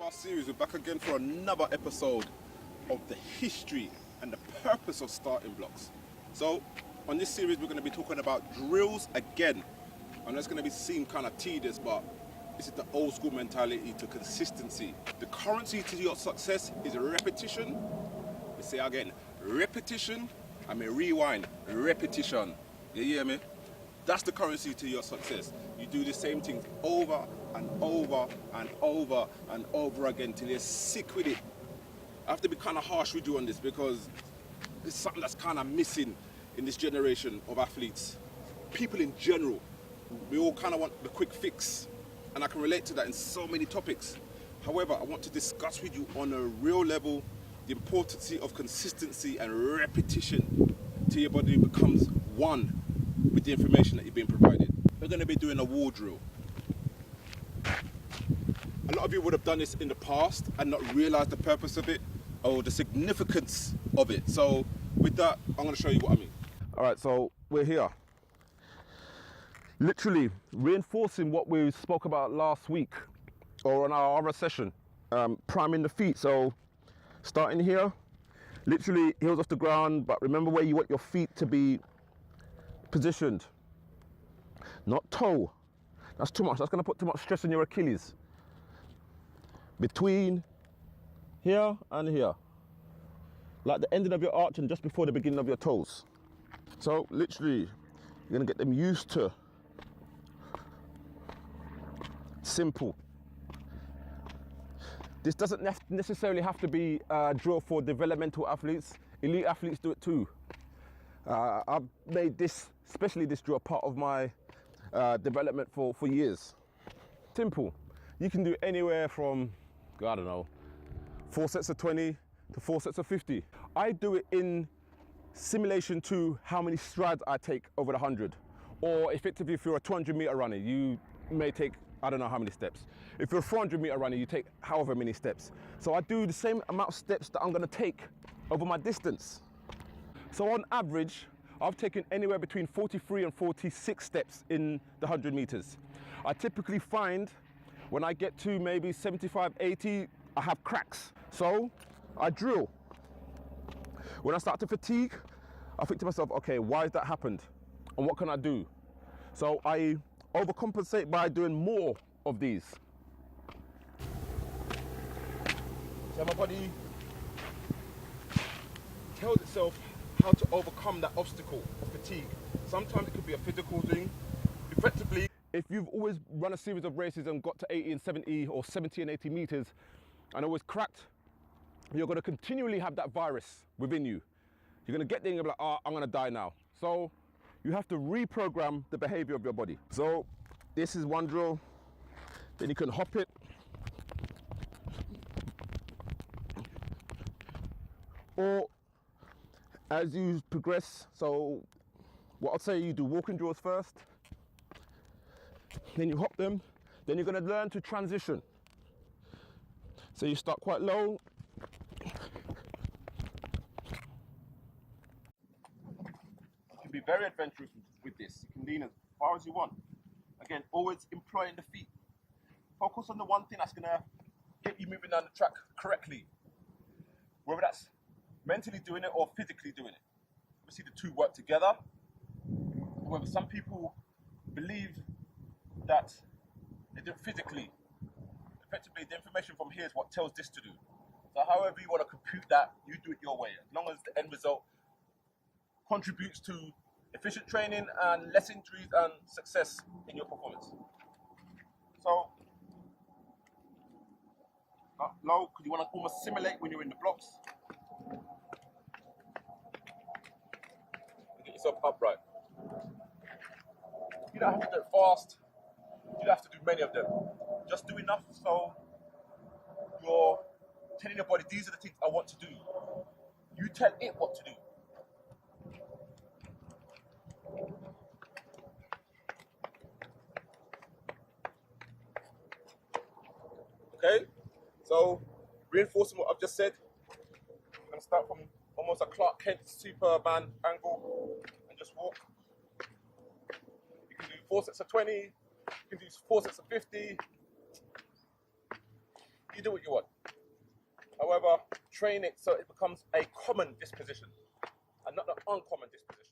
Our series, we're back again for another episode of the history and the purpose of starting blocks. So on this series we're going to be talking about drills again. And that's going to be seem kind of tedious, but this is the old school mentality to consistency. The currency to your success is repetition. Let's say again, repetition. Rewind, repetition. You hear me? That's the currency to your success. You do the same thing over and over and over and over again till you're sick with it. I have to be kind of harsh with you on this because it's something that's kind of missing in this generation of athletes. People in general, we all kind of want the quick fix, and I can relate to that in so many topics. However, I want to discuss with you on a real level the importance of consistency and repetition till your body becomes one with the information that you're being provided. We're going to be doing a wall drill. A lot of you would have done this in the past and not realized the purpose of it or the significance of it. So with that, I'm going to show you what I mean. All right, so we're here. Literally reinforcing what we spoke about last week or on our other session, priming the feet. So starting here, literally heels off the ground, but remember where you want your feet to be positioned. Not toe. That's too much. That's going to put too much stress on your Achilles. Between here and here. Like the ending of your arch and just before the beginning of your toes. So literally, you're going to get them used to. Simple. This doesn't necessarily have to be a drill for developmental athletes. Elite athletes do it too. I've made this, especially this drill, part of my development for years. Simple. You can do anywhere from, I don't know, 4 sets of 20 to 4 sets of 50. I do it in simulation to how many strides I take over the 100. Or effectively, if you're a 200-meter runner, you may take, I don't know how many steps. If you're a 400-meter runner, you take however many steps. So I do the same amount of steps that I'm going to take over my distance. So on average, I've taken anywhere between 43 and 46 steps in the 100 meters. I typically find when I get to maybe 75, 80, I have cracks. So I drill. When I start to fatigue, I think to myself, okay, why has that happened? And what can I do? So I overcompensate by doing more of these. So my body tells itself how to overcome that obstacle of fatigue. Sometimes it could be a physical thing. Effectively, if you've always run a series of races and got to 80 and 70 or 70 and 80 meters and always cracked, you're going to continually have that virus within you. You're going to get there and you're like, oh, I'm going to die now. So you have to reprogram the behavior of your body. So this is one drill. Then you can hop it. Or as you progress, so what I'd say, you do walking drills first, then you hop them, then you're going to learn to transition. So you start quite low. You can be very adventurous with this. You can lean as far as you want. Again, always employing the feet. Focus on the one thing that's going to get you moving down the track correctly. Whether that's mentally doing it or physically doing it. Obviously the two work together. However, some people believe that they do it physically. Effectively, the information from here is what tells this to do. So however you want to compute that, you do it your way. As long as the end result contributes to efficient training and less injuries and success in your performance. So, low, because you want to almost simulate when you're in the blocks. Get yourself upright. You don't have to do it fast. You don't have to do many of them. Just do enough so you're telling your body, these are the things I want to do. You tell it what to do. Okay? So, reinforcing what I've just said, I'm going to start from almost a Clark Kent Superman angle and just walk. You can do 4 sets of 20, you can do 4 sets of 50. You do what you want. However, train it so it becomes a common disposition and not an uncommon disposition.